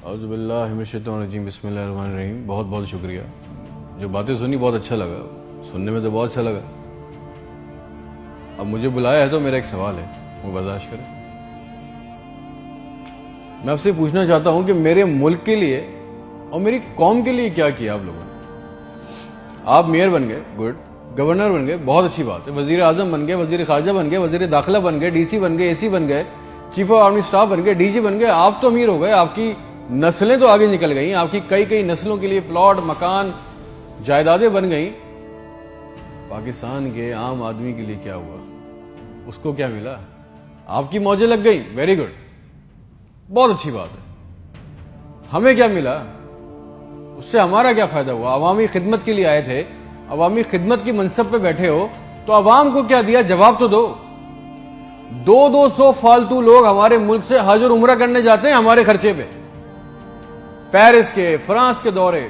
اعوذ باللہ من الشیطان الرجیم، بسم اللہ الرحمن الرحیم۔ بہت بہت شکریہ، جو باتیں سنی بہت اچھا لگا، سننے میں تو بہت اچھا لگا۔ اب مجھے بلایا ہے تو میرا ایک سوال ہے، وہ برداشت کریں۔ میں آپ سے پوچھنا چاہتا ہوں کہ میرے ملک کے لیے اور میری قوم کے لیے کیا کیا آپ لوگوں نے؟ آپ میئر بن گئے، گڈ، گورنر بن گئے، بہت اچھی بات ہے، وزیر اعظم بن گئے، وزیر خارجہ بن گئے، وزیر داخلہ بن گئے، ڈی سی بن گئے، اے سی بن گئے، چیف آف آرمی اسٹاف بن گئے، ڈی جی بن گئے۔ آپ تو امیر ہو گئے، آپ کی نسلیں تو آگے نکل گئیں، آپ کی کئی نسلوں کے لیے پلاٹ، مکان، جائیدادیں بن گئیں۔ پاکستان کے عام آدمی کے لیے کیا ہوا؟ اس کو کیا ملا؟ آپ کی موجیں لگ گئیں، ویری گڈ، بہت اچھی بات ہے۔ ہمیں کیا ملا؟ اس سے ہمارا کیا فائدہ ہوا؟ عوامی خدمت کے لیے آئے تھے، عوامی خدمت کی منصب پہ بیٹھے ہو تو عوام کو کیا دیا؟ جواب تو دو۔ 200 فالتو لوگ ہمارے ملک سے حج اور عمرہ کرنے جاتے ہیں ہمارے خرچے پہ، پیرس کے، فرانس کے دورے،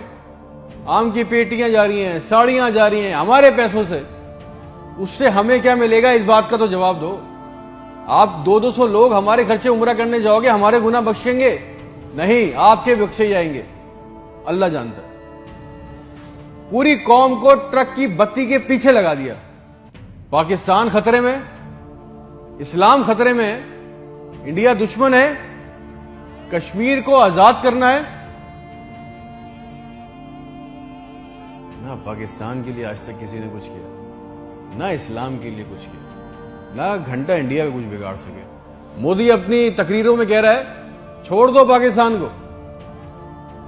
آم کی پیٹیاں جا رہی ہیں، ساڑیاں جا رہی ہیں ہمارے پیسوں سے۔ اس سے ہمیں کیا ملے گا؟ اس بات کا تو جواب دو۔ آپ 200 لوگ ہمارے خرچے عمرہ کرنے جاؤ گے، ہمارے گناہ بخشیں گے؟ نہیں، آپ کے بخشے جائیں گے، اللہ جانتا ہے۔ پوری قوم کو ٹرک کی بتی کے پیچھے لگا دیا۔ پاکستان خطرے میں، اسلام خطرے میں، انڈیا دشمن ہے، کشمیر کو آزاد کرنا ہے۔ نہ پاکستان کے لیے آج تک کسی نے کچھ کیا، نہ اسلام کے لیے کچھ کیا، نہ گھنٹہ انڈیا میں کچھ بگاڑ سکے۔ مودی اپنی تقریروں میں کہہ رہا ہے چھوڑ دو پاکستان کو،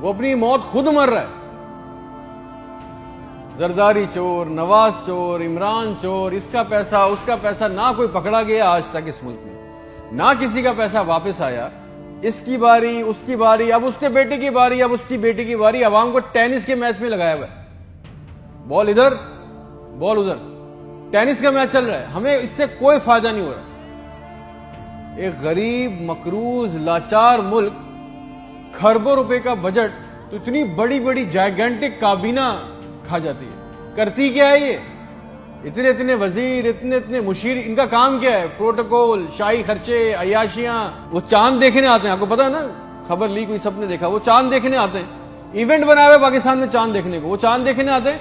وہ اپنی موت خود مر رہا ہے۔ زرداری چور، نواز چور، عمران چور، اس کا پیسہ نہ کوئی پکڑا گیا آج تک اس ملک میں، نہ کسی کا پیسہ واپس آیا۔ اس کی باری، اس کی باری، اب اس کے بیٹے کی باری، اب اس کی بیٹی کی باری۔ عوام کو ٹینس کے میچ میں لگایا ہوا ہے، بال ادھر بال ادھر، ٹینس کا میچ چل رہا ہے، ہمیں اس سے کوئی فائدہ نہیں ہو رہا۔ ایک غریب، مقروض، لاچار ملک، کھربوں روپے کا بجٹ تو اتنی بڑی بڑی جائگنٹک کابینہ کھا جاتی ہے۔ کرتی کیا ہے یہ؟ اتنے وزیر، اتنے مشیر، ان کا کام کیا ہے؟ پروٹوکول، شاہی خرچے، عیاشیاں۔ وہ چاند دیکھنے آتے ہیں، آپ کو پتا ہے نا، خبر لیک ہوئی، سب نے دیکھا، وہ چاند دیکھنے آتے ہیں، ایونٹ بنایا ہوا پاکستان میں چاند دیکھنے کو، وہ چاند دیکھنے آتے ہیں،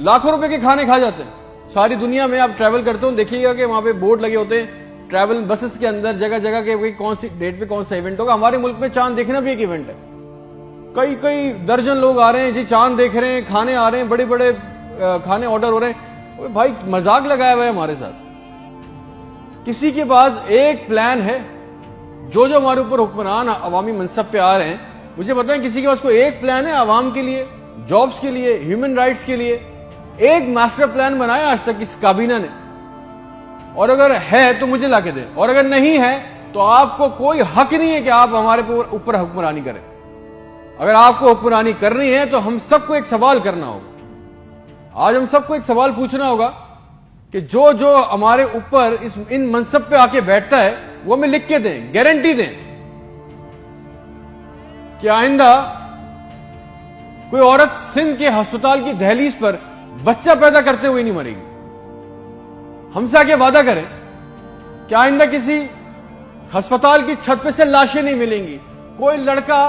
لاکھوں روپے کے کھانے کھا جاتے ہیں۔ ساری دنیا میں آپ ٹریول کرتے ہو، دیکھیے گا کہ وہاں پہ بورڈ لگے ہوتے ہیں ٹریول بسز کے اندر، جگہ جگہ کے کون سی ڈیٹ پہ کون سا ایونٹ ہوگا۔ ہمارے ملک میں چاند دیکھنا بھی ایک ایونٹ ہے، کئی درجن لوگ آ رہے ہیں جی، چاند دیکھ رہے ہیں، کھانے آ رہے ہیں، بڑے بڑے کھانے آرڈر ہو رہے ہیں۔ بھائی مذاق لگایا ہوا ہے ہمارے ساتھ۔ کسی کے پاس ایک پلان ہے، جو ہمارے اوپر حکمران عوامی منصب پہ آ رہے ہیں، مجھے پتا ہے کسی کے پاس کوئی ایک پلان ہے عوام کے لیے، جابز کے لیے، ہیومن رائٹس کے لیے؟ ایک ماسٹر پلان بنایا آج تک اس کابینہ نے؟ اور اگر ہے تو مجھے لا کے دیں، اور اگر نہیں ہے تو آپ کو کوئی حق نہیں ہے کہ آپ ہمارے اوپر حکمرانی کریں۔ اگر آپ کو حکمرانی کرنی ہے تو ہم سب کو ایک سوال کرنا ہوگا، آج ہم سب کو ایک سوال پوچھنا ہوگا کہ جو ہمارے اوپر ان منصب پہ آ کے بیٹھتا ہے وہ ہمیں لکھ کے دیں، گارنٹی دیں کہ آئندہ کوئی عورت سندھ کے ہسپتال کی دہلیز پر بچہ پیدا کرتے ہوئے نہیں مرے گی۔ ہم سے آگے وعدہ کریں کہ آئندہ کسی ہسپتال کی چھت پہ سے لاشیں نہیں ملیں گی، کوئی لڑکا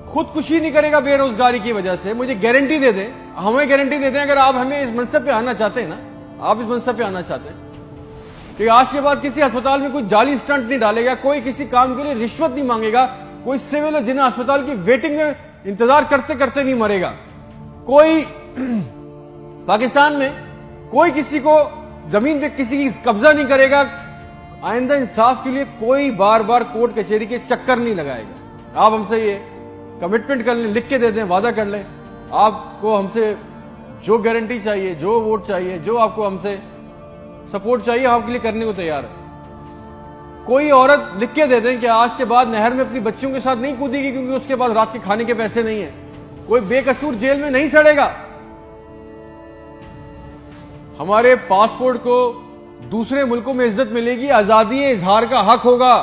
خودکشی نہیں کرے گا بے روزگاری کی وجہ سے۔ مجھے گارنٹی دے دیں، ہمیں گارنٹی دے دیں، اگر آپ ہمیں اس منصب پہ آنا چاہتے ہیں نا، آپ اس منصب پہ آنا چاہتے ہیں کہ آج کے بعد کسی ہسپتال میں کوئی جعلی سٹنٹ نہیں ڈالے گا، کوئی کسی کام کے لیے رشوت نہیں مانگے گا، کوئی سول اور جنہ ہسپتال کی ویٹنگ میں انتظار کرتے کرتے نہیں مرے گا، کوئی پاکستان میں کوئی کسی کو زمین پہ کسی کی قبضہ نہیں کرے گا، آئندہ انصاف کے لیے کوئی بار بار کورٹ کچہری کے چکر نہیں لگائے گا۔ آپ ہم سے یہ کمٹمنٹ کر لیں، لکھ کے دے دیں، وعدہ کر لیں، آپ کو ہم سے جو گارنٹی چاہیے، جو ووٹ چاہیے، جو آپ کو ہم سے سپورٹ چاہیے، ہم آپ کے لیے کرنے کو تیار ہے۔ کوئی عورت لکھ کے دے دیں کہ آج کے بعد نہر میں اپنی بچیوں کے ساتھ نہیں کودے گی کیونکہ اس کے پاس رات کے کھانے کے پیسے نہیں ہیں، کوئی بے قصور جیل میں نہیں سڑے گا۔ ہمارے پاسپورٹ کو دوسرے ملکوں میں عزت ملے گی، آزادی اظہار کا حق ہوگا،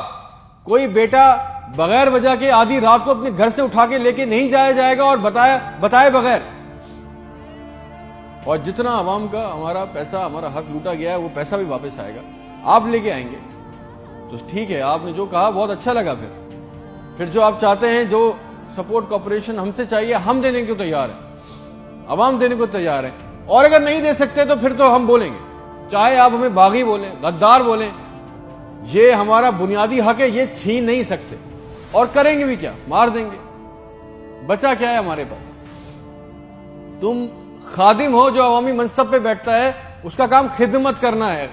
کوئی بیٹا بغیر وجہ کے آدھی رات کو اپنے گھر سے اٹھا کے لے کے نہیں جایا جائے گا اور بتائے بغیر۔ اور جتنا عوام کا ہمارا پیسہ، ہمارا حق لوٹا گیا ہے، وہ پیسہ بھی واپس آئے گا، آپ لے کے آئیں گے تو ٹھیک ہے۔ آپ نے جو کہا بہت اچھا لگا، پھر جو آپ چاہتے ہیں، جو سپورٹ کوپریشن ہم سے چاہیے, ہم دینے کو تیار ہیں, عوام دینے کو تیار ہے. اور اگر نہیں دے سکتے تو پھر تو ہم بولیں گے, چاہے آپ ہمیں باغی بولیں, غدار بولیں, یہ ہمارا بنیادی حق ہے, یہ چھین نہیں سکتے. اور کریں گے بھی کیا, مار دیں گے. بچا کیا ہے ہمارے پاس؟ تم خادم ہو جو عوامی منصب پہ بیٹھتا ہے, اس کا کام خدمت کرنا ہے.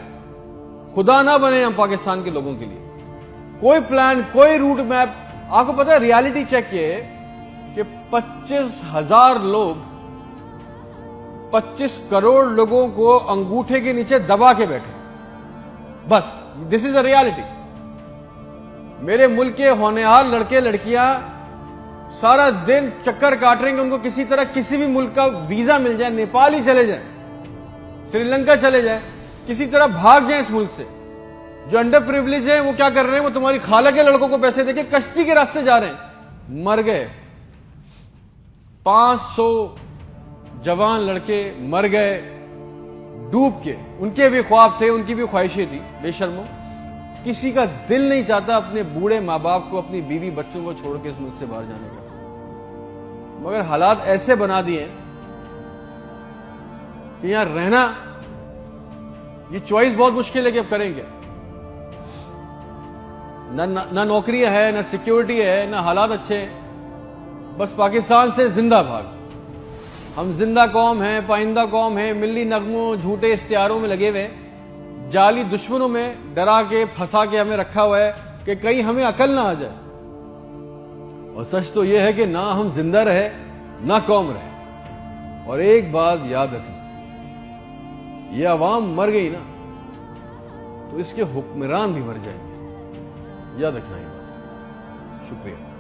خدا نہ بنے ہم پاکستان کے لوگوں کے لیے. کوئی پلان, کوئی روٹ میپ. آپ کو پتا ہے ریالٹی چیک یہ ہے کہ 25,000 لوگ 25 کروڑ لوگوں کو انگوٹھے کے نیچے دبا کے بیٹھے. بس دس از اے ریالٹی. میرے ملک کے ہونہار لڑکے لڑکیاں سارا دن چکر کاٹ رہے ہیں کہ ان کو کسی طرح کسی بھی ملک کا ویزا مل جائے, نیپال ہی چلے جائیں, سری لنکا چلے جائیں, کسی طرح بھاگ جائیں اس ملک سے. جو انڈر پریویلیج ہیں وہ کیا کر رہے ہیں, وہ تمہاری خالہ کے لڑکوں کو پیسے دے کے کشتی کے راستے جا رہے ہیں. مر گئے 500 جوان لڑکے, مر گئے ڈوب کے. ان کے بھی خواب تھے, ان کی بھی خواہشیں تھی. بے شرمو, کسی کا دل نہیں چاہتا اپنے بوڑھے ماں باپ کو, اپنی بیوی بچوں کو چھوڑ کے اس ملک سے باہر جانے کا. مگر حالات ایسے بنا دیے کہ یہاں رہنا, یہ چوائس بہت مشکل ہے کہ اب کریں گے. نہ نوکری ہے, نہ سیکیورٹی ہے, نہ حالات اچھے ہیں. بس پاکستان سے زندہ بھاگ. ہم زندہ قوم ہیں, پائندہ قوم ہیں, ملی نغموں جھوٹے اشتہاروں میں لگے ہوئے, جعلی دشمنوں میں ڈرا کے پھنسا کے ہمیں رکھا ہوا ہے کہ کہیں ہمیں عقل نہ آ جائے. اور سچ تو یہ ہے کہ نہ ہم زندہ رہے نہ قوم رہے. اور ایک بات یاد رکھنا, یہ عوام مر گئی نا تو اس کے حکمران بھی مر جائیں گے. یاد رکھنا یہ بات. شکریہ.